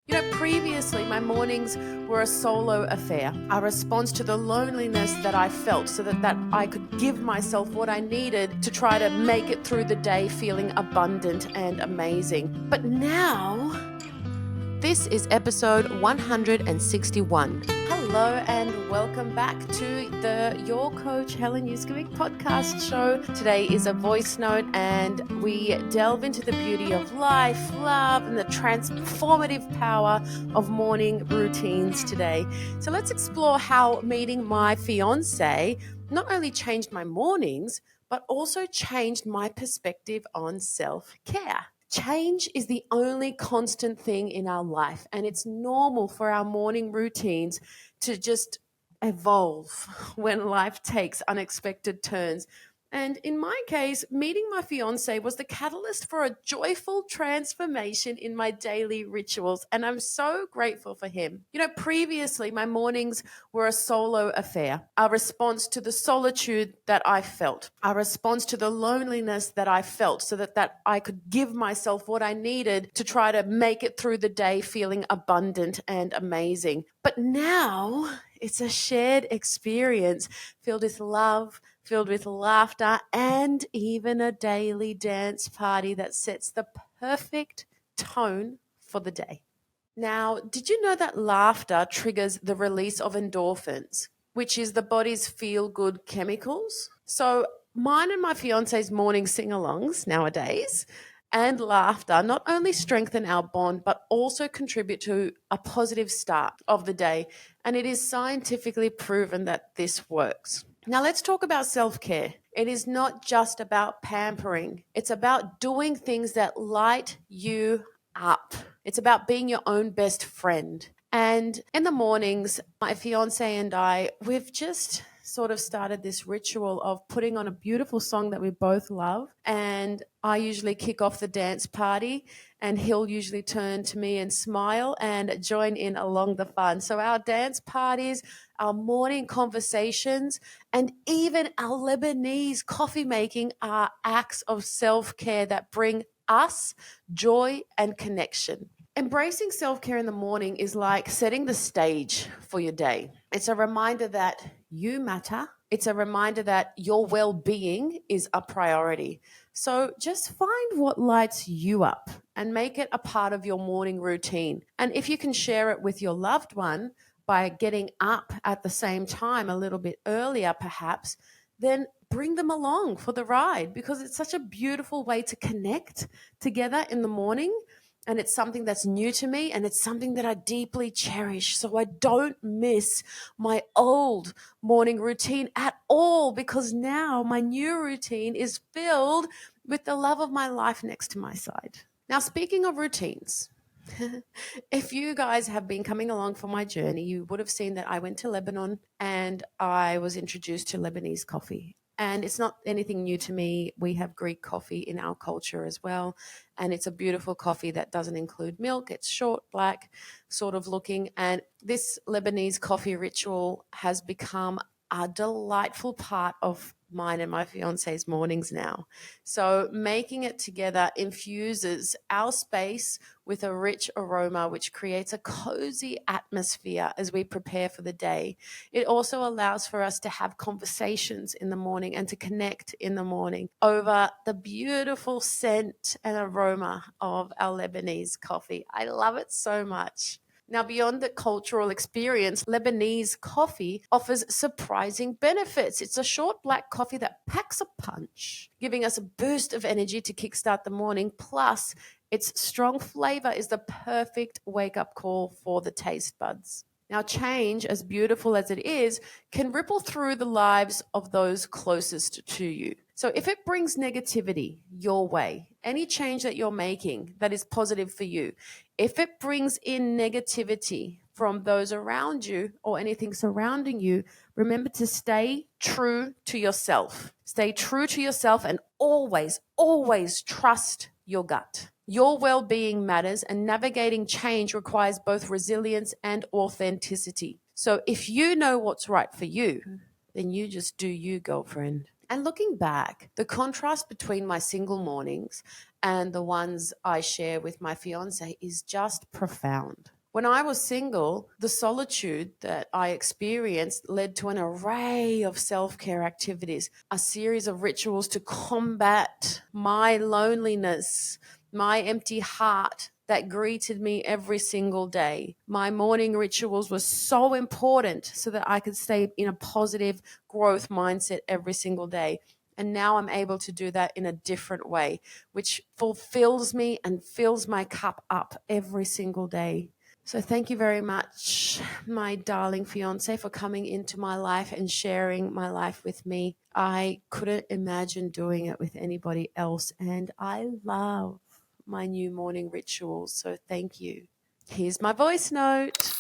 Previously, my mornings were a solo affair, a response to the loneliness that I felt so that I could give myself what I needed to try to make it through the day feeling abundant and amazing. But now, this is episode 161. Hello and welcome back to the Your Coach Helen Yuskovic podcast show. Today is a voice note and we delve into the beauty of life, love, and the transformative power of morning routines today. So let's explore how meeting my fiance not only changed my mornings, but also changed my perspective on self-care. Change is the only constant thing in our life, and it's normal for our morning routines to just evolve when life takes unexpected turns. And in my case, meeting my fiance was the catalyst for a joyful transformation in my daily rituals, and I'm so grateful for him. Previously, my mornings were a solo affair, a response to the solitude that I felt, a response to the loneliness that I felt so that I could give myself what I needed to try to make it through the day feeling abundant and amazing. But now it's a shared experience filled with love, filled with laughter, and even a daily dance party that sets the perfect tone for the day. Now, did you know that laughter triggers the release of endorphins, which is the body's feel good chemicals? So, mine and my fiance's morning sing alongs nowadays and laughter not only strengthen our bond, but also contribute to a positive start of the day. And it is scientifically proven that this works. Now, let's talk about self care. It is not just about pampering, it's about doing things that light you up. It's about being your own best friend. And in the mornings, my fiance and we've just sort of started this ritual of putting on a beautiful song that we both love. And I usually kick off the dance party, and he'll usually turn to me and smile and join in along the fun. So our dance parties, our morning conversations, and even our Lebanese coffee making are acts of self-care that bring us joy and connection. Embracing self care in the morning is like setting the stage for your day. It's a reminder that you matter. It's a reminder that your well being is a priority. So just find what lights you up and make it a part of your morning routine. And if you can share it with your loved one by getting up at the same time, a little bit earlier perhaps, then bring them along for the ride because it's such a beautiful way to connect together in the morning. And it's something that's new to me and it's something that I deeply cherish. So I don't miss my old morning routine at all because now my new routine is filled with the love of my life next to my side. Now, speaking of routines, if you guys have been coming along for my journey, you would have seen that I went to Lebanon and I was introduced to Lebanese coffee. And it's not anything new to me. We have Greek coffee in our culture as well. And it's a beautiful coffee that doesn't include milk. It's short, black, sort of looking. And this Lebanese coffee ritual has become a delightful part of mine and my fiance's mornings now. So making it together infuses our space with a rich aroma, which creates a cozy atmosphere as we prepare for the day. It also allows for us to have conversations in the morning and to connect in the morning over the beautiful scent and aroma of our Lebanese coffee. I love it so much. Now, beyond the cultural experience, Lebanese coffee offers surprising benefits. It's a short black coffee that packs a punch, giving us a boost of energy to kickstart the morning. Plus, its strong flavor is the perfect wake up call for the taste buds. Now, change, as beautiful as it is, can ripple through the lives of those closest to you. So, if it brings negativity your way, any change that you're making that is positive for you, if it brings in negativity from those around you or anything surrounding you, remember to stay true to yourself. Stay true to yourself and always, always trust your gut. Your well being matters, and navigating change requires both resilience and authenticity. So if you know what's right for you, then you just do you, girlfriend. And looking back, the contrast between my single mornings and the ones I share with my fiance is just profound. When I was single, the solitude that I experienced led to an array of self-care activities, a series of rituals to combat my loneliness, my empty heart that greeted me every single day. My morning rituals were so important so that I could stay in a positive growth mindset every single day. And now I'm able to do that in a different way, which fulfills me and fills my cup up every single day. So thank you very much, my darling fiance, for coming into my life and sharing my life with me. I couldn't imagine doing it with anybody else, and I love my new morning rituals. So thank you. Here's my voice note.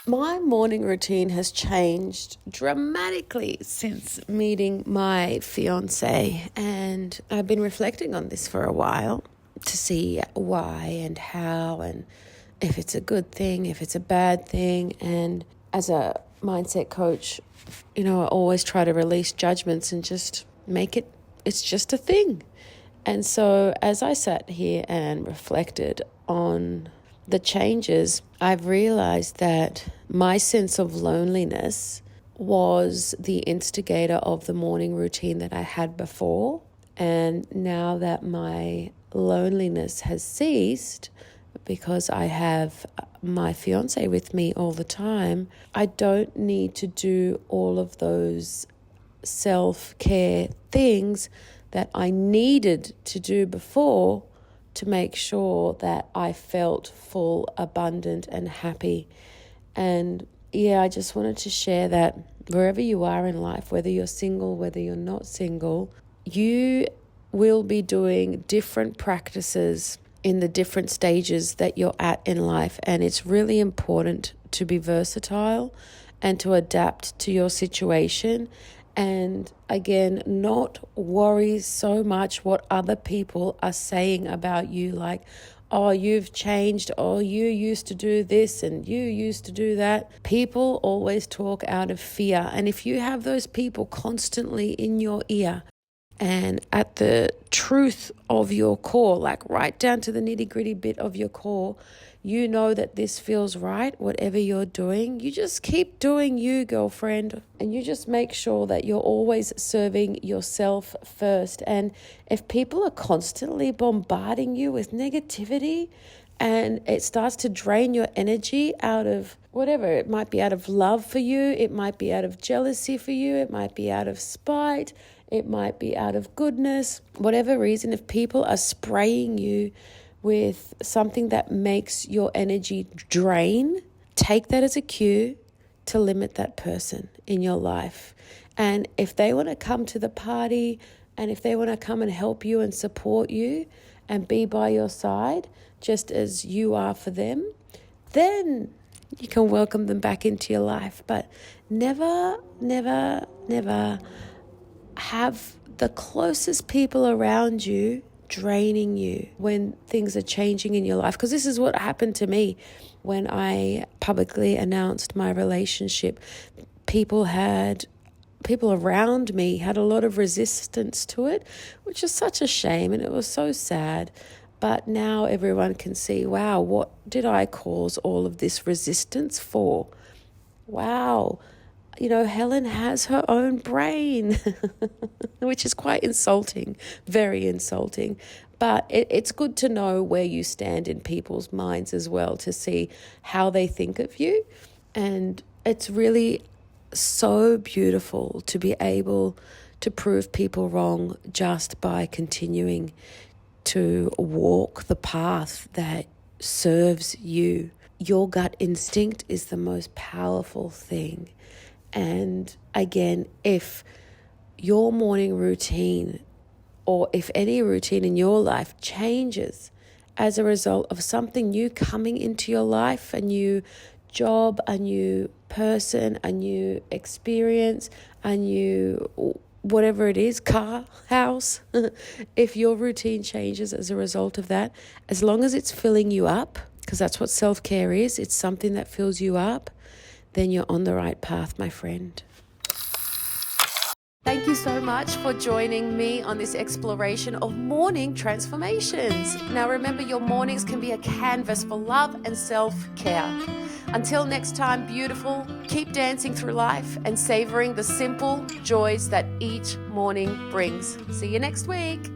My morning routine has changed dramatically since meeting my fiance, and I've been reflecting on this for a while to see why and how, and if it's a good thing, if it's a bad thing. And as a mindset coach, I always try to release judgments and just it's just a thing. And so as I sat here and reflected on the changes, I've realized that my sense of loneliness was the instigator of the morning routine that I had before. And now that my loneliness has ceased because I have my fiance with me all the time, I don't need to do all of those self-care things that I needed to do before to make sure that I felt full, abundant, and happy. And I just wanted to share that wherever you are in life, whether you're single, whether you're not single, you will be doing different practices in the different stages that you're at in life. And it's really important to be versatile and to adapt to your situation. And again, not worry so much what other people are saying about you, like, oh, you've changed, oh, you used to do this and you used to do that. People always talk out of fear. And if you have those people constantly in your ear and at the truth of your core, like right down to the nitty-gritty bit of your core, you know that this feels right, whatever you're doing. You just keep doing you, girlfriend, and you just make sure that you're always serving yourself first. And if people are constantly bombarding you with negativity and it starts to drain your energy out of whatever, it might be out of love for you, it might be out of jealousy for you, it might be out of spite, it might be out of goodness, whatever reason, if people are spraying you with something that makes your energy drain, take that as a cue to limit that person in your life. And if they want to come to the party and if they want to come and help you and support you and be by your side, just as you are for them, then you can welcome them back into your life. But never, never, never have the closest people around you draining you when things are changing in your life. Because this is what happened to me when I publicly announced my relationship. People around me had a lot of resistance to it, which is such a shame, and it was so sad. But now everyone can see, wow, what did I cause all of this resistance for? Wow, Helen has her own brain, which is quite insulting, very insulting. But it's good to know where you stand in people's minds as well, to see how they think of you. And it's really so beautiful to be able to prove people wrong just by continuing to walk the path that serves you. Your gut instinct is the most powerful thing. And again, if your morning routine or if any routine in your life changes as a result of something new coming into your life, a new job, a new person, a new experience, a new whatever it is, car, house, if your routine changes as a result of that, as long as it's filling you up, because that's what self-care is, it's something that fills you up, then you're on the right path, my friend. Thank you so much for joining me on this exploration of morning transformations. Now remember, your mornings can be a canvas for love and self-care. Until next time, beautiful, keep dancing through life and savoring the simple joys that each morning brings. See you next week.